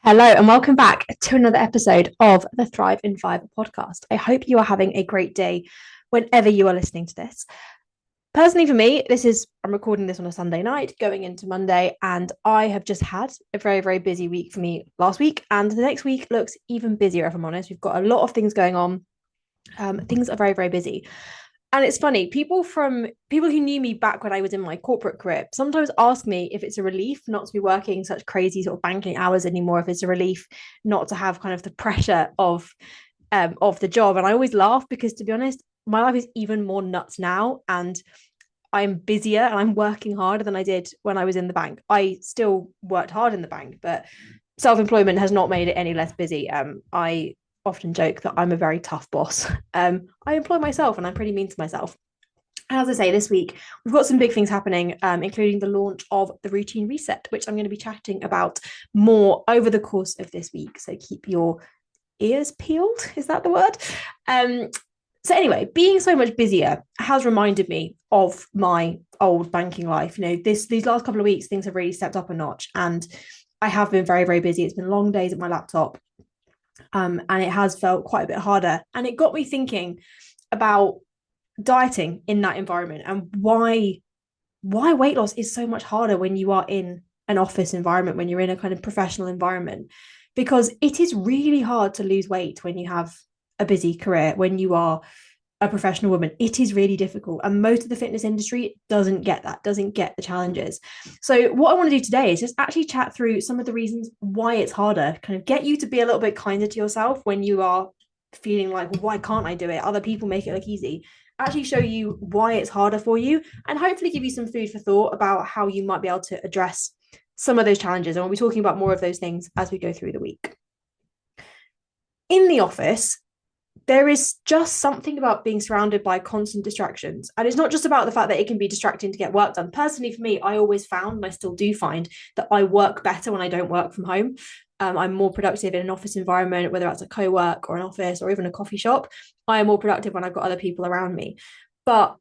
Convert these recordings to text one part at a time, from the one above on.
Hello and welcome back to another episode of the Thrive in Five podcast. I hope you are having a great day whenever you are listening to this. Personally, for me, I'm recording this on a Sunday night going into Monday, and I have just had a very, very busy week for me last week. And the next week looks even busier, if I'm honest. We've got a lot of things going on. Things are very, very busy. And it's funny, people who knew me back when I was in my corporate career sometimes ask me if it's a relief not to be working such crazy sort of banking hours anymore, if it's a relief not to have kind of the pressure of the job. And I always laugh because, to be honest, my life is even more nuts now, and I'm busier and I'm working harder than I did when I was in the bank. I still worked hard in the bank, but self-employment has not made it any less busy. I often joke that I'm a very tough boss. I employ myself and I'm pretty mean to myself. And as I say, this week we've got some big things happening, including the launch of the routine reset, which I'm going to be chatting about more over the course of this week. So keep your ears peeled. Is that the word? So anyway, being so much busier has reminded me of my old banking life. These last couple of weeks, things have really stepped up a notch, and I have been very, very busy. It's been long days at my laptop, and it has felt quite a bit harder. And it got me thinking about dieting in that environment and why weight loss is so much harder when you are in an office environment, when you're in a kind of professional environment, because it is really hard to lose weight when you have a busy career, when you are a professional woman. It is really difficult, and most of the fitness industry doesn't get the challenges. So what I want to do today is just actually chat through some of the reasons why it's harder, kind of get you to be a little bit kinder to yourself when you are feeling like, well, why can't I do it, other people make it look easy. Actually show you why it's harder for you, and hopefully give you some food for thought about how you might be able to address some of those challenges. And we'll be talking about more of those things as we go through the week. In the office, there is just something about being surrounded by constant distractions. And it's not just about the fact that it can be distracting to get work done. Personally, for me, I always found, and I still do find, that I work better when I don't work from home. I'm more productive in an office environment, whether that's a co-work or an office or even a coffee shop. I am more productive when I've got other people around me. But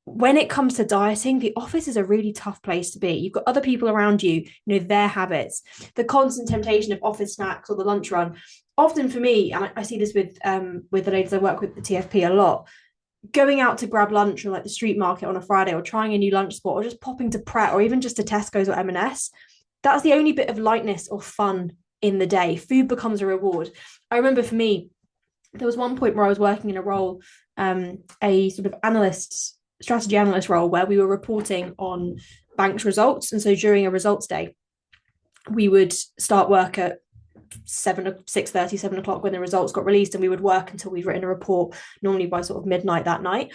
when it comes to dieting, the office is a really tough place to be. You've got other people around you, their habits, the constant temptation of office snacks or the lunch run. Often for me, and I see this with the ladies I work with, the TFP, a lot, going out to grab lunch or like the street market on a Friday, or trying a new lunch spot, or just popping to Pret, or even just to Tesco's or M&S. That's the only bit of lightness or fun in the day. Food becomes a reward. I remember for me, there was one point where I was working in a role, a sort of strategy analyst role, where we were reporting on banks' results. And so during a results day, we would start work at 6:30, 7 o'clock when the results got released, and we would work until we've written a report, normally by sort of midnight that night.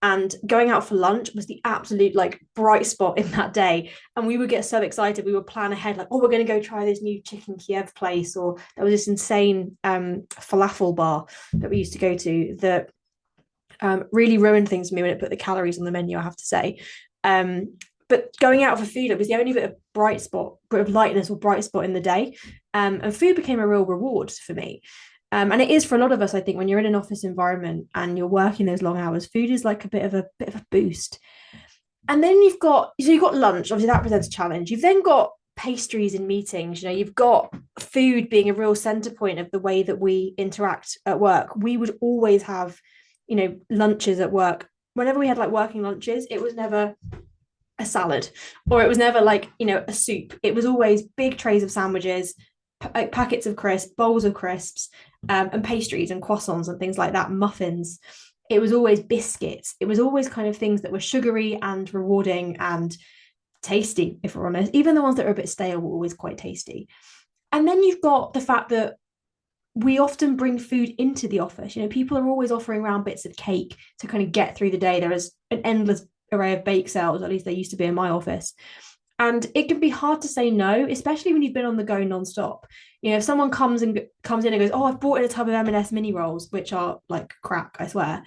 And going out for lunch was the absolute bright spot in that day. And we would get so excited. We would plan ahead, like, oh, we're going to go try this new chicken Kiev place, or there was this insane falafel bar that we used to go to that really ruined things for me when it put the calories on the menu, I have to say. But going out for food, it was the only bit of lightness or bright spot in the day. And food became a real reward for me. And it is for a lot of us, I think, when you're in an office environment and you're working those long hours, food is like a bit of a boost. And then you've got lunch, obviously that presents a challenge. You've then got pastries in meetings, you've got food being a real center point of the way that we interact at work. We would always have, lunches at work. Whenever we had working lunches, it was never a salad, or it was never a soup. It was always big trays of sandwiches, packets of crisps, bowls of crisps, and pastries and croissants and things like that, muffins. It was always biscuits. It was always kind of things that were sugary and rewarding and tasty, if we're honest. Even the ones that are a bit stale were always quite tasty. And then you've got the fact that we often bring food into the office. People are always offering around bits of cake to kind of get through the day. There is an endless array of bake sales, at least there used to be in my office. And it can be hard to say no, especially when you've been on the go nonstop. If someone comes in and goes, oh, I've brought in a tub of M&S mini rolls, which are like crack, I swear.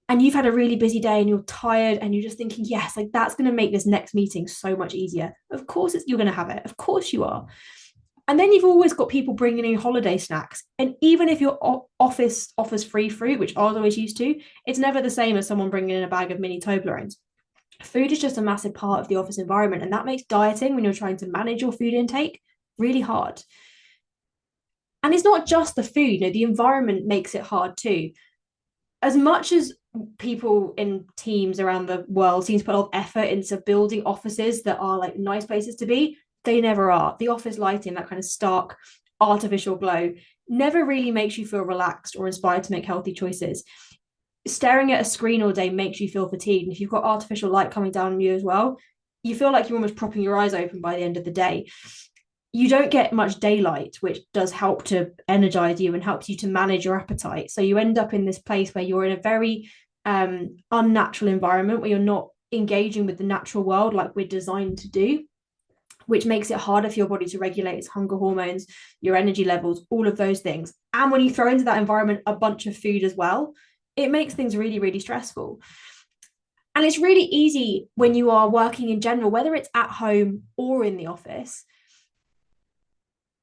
And you've had a really busy day and you're tired and you're just thinking, yes, that's going to make this next meeting so much easier. Of course you're going to have it. Of course you are. And then you've always got people bringing in holiday snacks. And even if your office offers free fruit, which I was always used to, it's never the same as someone bringing in a bag of mini Toblerones. Food is just a massive part of the office environment. And that makes dieting, when you're trying to manage your food intake, really hard. And it's not just the food, the environment makes it hard too. As much as people in teams around the world seem to put a lot of effort into building offices that are like nice places to be, they never are. The office lighting, that kind of stark artificial glow, never really makes you feel relaxed or inspired to make healthy choices. Staring at a screen all day makes you feel fatigued. And if you've got artificial light coming down on you as well, you feel like you're almost propping your eyes open by the end of the day. You don't get much daylight, which does help to energize you and helps you to manage your appetite. So you end up in this place where you're in a very unnatural environment where you're not engaging with the natural world like we're designed to do, which makes it harder for your body to regulate its hunger hormones, your energy levels, all of those things. And when you throw into that environment a bunch of food as well, it makes things really, really stressful. And it's really easy when you are working in general, whether it's at home or in the office.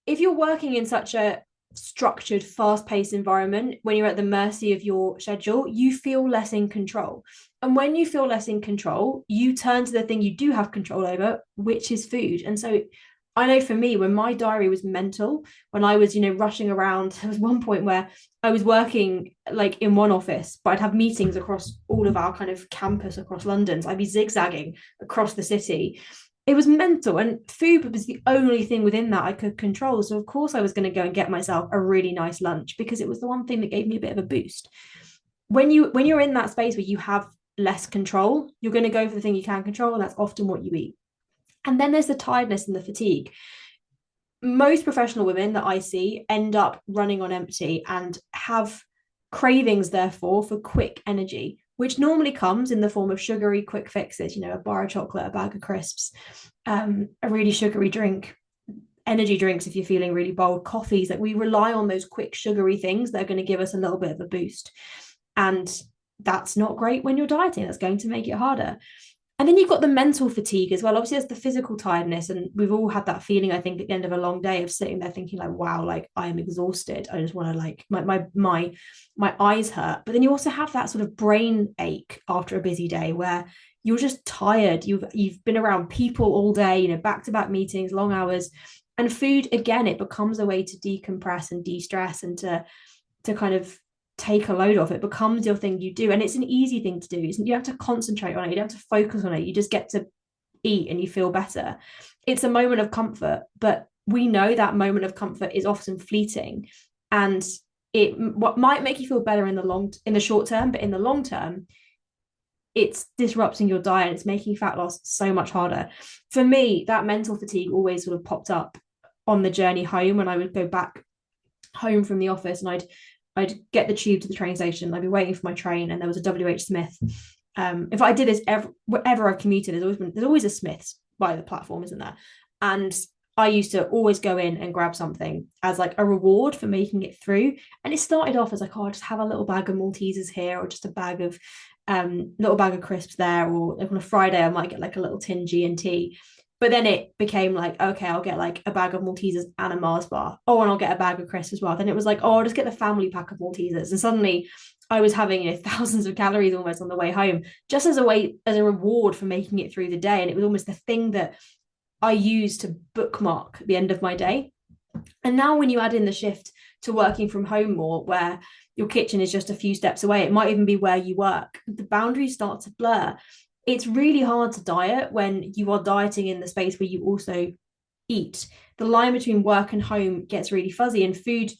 If you're working in such a structured, fast-paced environment, when you're at the mercy of your schedule, you feel less in control. And when you feel less in control, you turn to the thing you do have control over, which is food. And so I know for me, when my diary was mental, when I was, rushing around, there was one point where I was working like in one office, but I'd have meetings across all of our kind of campus across London. So I'd be zigzagging across the city. It was mental, and food was the only thing within that I could control. So of course I was going to go and get myself a really nice lunch because it was the one thing that gave me a bit of a boost. When you're in that space where you have less control, you're going to go for the thing you can control, and that's often what you eat. And then there's the tiredness and the fatigue. Most professional women that I see end up running on empty and have cravings, therefore, for quick energy, which normally comes in the form of sugary quick fixes, a bar of chocolate, a bag of crisps, a really sugary drink, energy drinks if you're feeling really bold, coffees. Like we rely on those quick sugary things that are going to give us a little bit of a boost. And that's not great when you're dieting. That's going to make it harder. And then you've got the mental fatigue as well. Obviously, there's the physical tiredness, and we've all had that feeling, I think, at the end of a long day of sitting there thinking, like, wow, like I am exhausted. I just want to like my eyes hurt. But then you also have that sort of brain ache after a busy day where you're just tired. You've been around people all day, back-to-back meetings, long hours. And food, again, it becomes a way to decompress and de-stress and to kind of take a load off. It becomes your thing you do, and it's an easy thing to do. You have to concentrate on it, you don't have to focus on it, you just get to eat and you feel better. It's a moment of comfort, but we know that moment of comfort is often fleeting, and what might make you feel better in the short term, but in the long term it's disrupting your diet. It's making fat loss so much harder. For me, that mental fatigue always sort of popped up on the journey home when I would go back home from the office, and I'd get the tube to the train station. I'd be waiting for my train, and there was a WH Smith. If I did this wherever I've commuted, there's always a Smith's by the platform, isn't there? And I used to always go in and grab something as like a reward for making it through. And it started off as like, oh, I'll just have a little bag of Maltesers here, or just a little bag of crisps there, or like on a Friday I might get like a little tin G&T. But then it became like, okay, I'll get like a bag of Maltesers and a Mars bar. Oh, and I'll get a bag of crisps as well. Then it was like, oh, I'll just get the family pack of Maltesers. And suddenly I was having, thousands of calories almost on the way home, just as a reward for making it through the day. And it was almost the thing that I used to bookmark the end of my day. And now when you add in the shift to working from home more, where your kitchen is just a few steps away, it might even be where you work, the boundaries start to blur. It's really hard to diet when you are dieting in the space where you also eat. The line between work and home gets really fuzzy, and food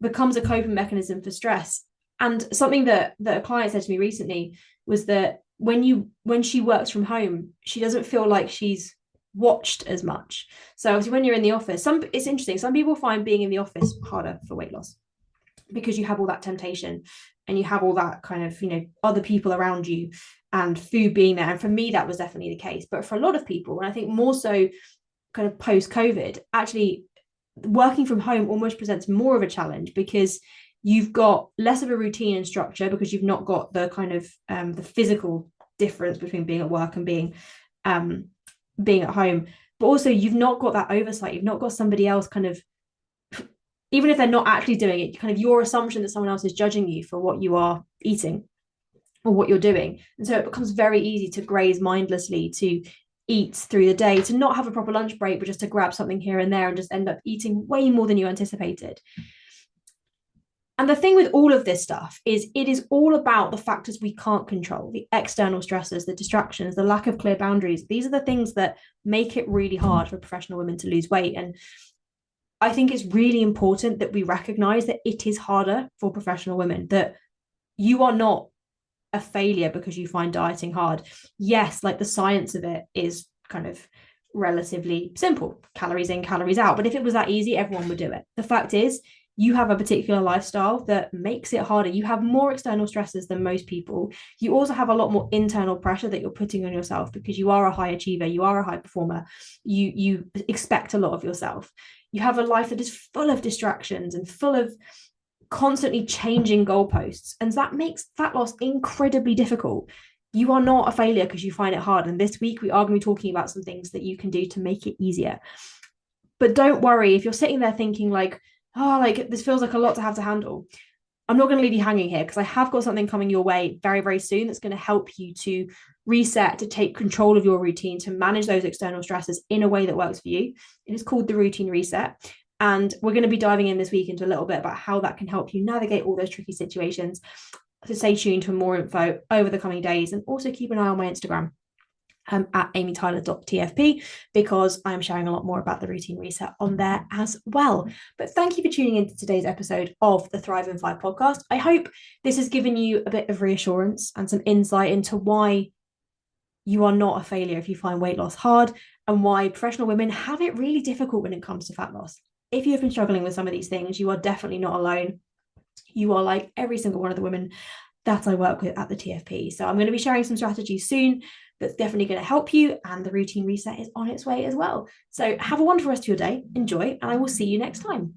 becomes a coping mechanism for stress. And something that a client said to me recently was that when she works from home, she doesn't feel like she's watched as much. So obviously when you're in the office, it's interesting. Some people find being in the office harder for weight loss because you have all that temptation and you have all that kind of, other people around you and food being there. And for me, that was definitely the case. But for a lot of people, and I think more so kind of post-COVID, actually working from home almost presents more of a challenge because you've got less of a routine and structure, because you've not got the kind of the physical difference between being at work and being at home. But also you've not got that oversight. You've not got somebody else kind of, even if they're not actually doing it, kind of your assumption that someone else is judging you for what you are eating or what you're doing. And so it becomes very easy to graze mindlessly, to eats through the day, to not have a proper lunch break, but just to grab something here and there and just end up eating way more than you anticipated. And the thing with all of this stuff is it is all about the factors we can't control, the external stresses, the distractions, the lack of clear boundaries. These are the things that make it really hard for professional women to lose weight. And I think it's really important that we recognize that it is harder for professional women, that you are not a failure because you find dieting hard. Yes, like the science of it is kind of relatively simple, calories in, calories out. But if it was that easy, everyone would do it. The fact is, you have a particular lifestyle that makes it harder. You have more external stresses than most people. You also have a lot more internal pressure that you're putting on yourself because you are a high achiever, you are a high performer, you expect a lot of yourself. You have a life that is full of distractions and full of constantly changing goalposts, and that makes fat loss incredibly difficult. You are not a failure because you find it hard, and this week we are going to be talking about some things that you can do to make it easier. But don't worry if you're sitting there thinking like, oh, like this feels like a lot to have to handle. I'm not going to leave you hanging here, because I have got something coming your way very, very soon that's going to help you to reset, to take control of your routine, to manage those external stresses in a way that works for you. It is called the Routine Reset. And we're going to be diving in this week into a little bit about how that can help you navigate all those tricky situations. So stay tuned for more info over the coming days, and also keep an eye on my Instagram at amytyler.tfp, because I'm sharing a lot more about the Routine Reset on there as well. But thank you for tuning into today's episode of the Thrive in 5 podcast. I hope this has given you a bit of reassurance and some insight into why you are not a failure if you find weight loss hard, and why professional women have it really difficult when it comes to fat loss. If you have been struggling with some of these things, you are definitely not alone. You are like every single one of the women that I work with at the TFP. So I'm going to be sharing some strategies soon that's definitely going to help you, and the Routine Reset is on its way as well. So have a wonderful rest of your day, enjoy, and I will see you next time.